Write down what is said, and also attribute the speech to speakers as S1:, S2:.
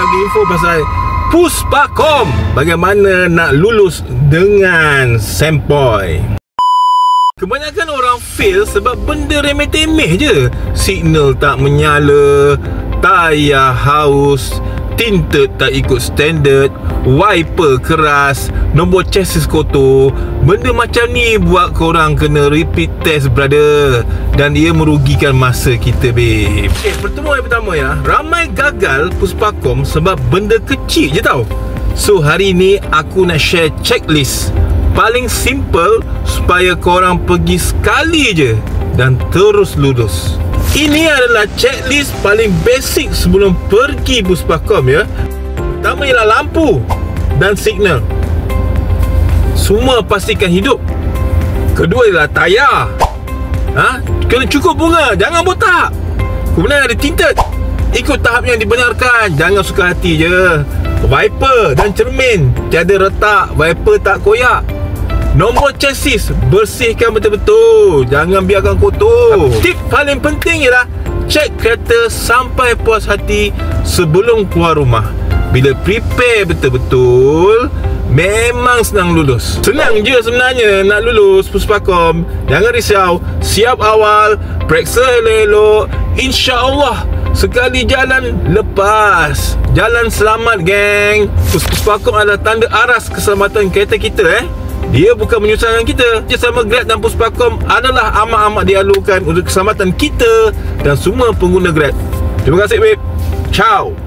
S1: bagi info pasal Puspakom, bagaimana nak lulus dengan sempoi. Kebanyakan orang fail sebab benda remeh-temeh je. Signal tak menyala, tayar haus, tinted tak ikut standard, wiper keras, nombor chassis kotor. Benda macam ni buat korang kena repeat test, brother. Dan ia merugikan masa kita, babe. Pertemuan yang pertama ya, ramai gagal Puspakom sebab benda kecil je tau. So hari ni aku nak share checklist paling simple supaya korang pergi sekali je dan terus lulus. Ini adalah checklist paling basic sebelum pergi Puspakom ya. Pertama ialah lampu dan signal, semua pastikan hidup. Kedua ialah tayar, kena cukup bunga, jangan botak. Kemudian ada tinted, ikut tahap yang dibenarkan, jangan suka hati je. Wiper dan cermin, tiada retak, wiper tak koyak. Nombor chassis, bersihkan betul-betul, jangan biarkan kotor. Tip paling penting ialah cek kereta sampai puas hati sebelum keluar rumah. Bila prepare betul-betul, memang senang lulus. Senang je sebenarnya nak lulus Puspakom. Jangan risau, siap awal, periksa elok-elok, insya-Allah sekali jalan lepas. Jalan selamat, geng. Puspakom adalah tanda aras keselamatan kereta kita. Dia bukan menyusahkan kita. Kerjasama Grab dan Puspakom adalah amat-amat dialukan untuk keselamatan kita dan semua pengguna Grab. Terima kasih, babe. Ciao.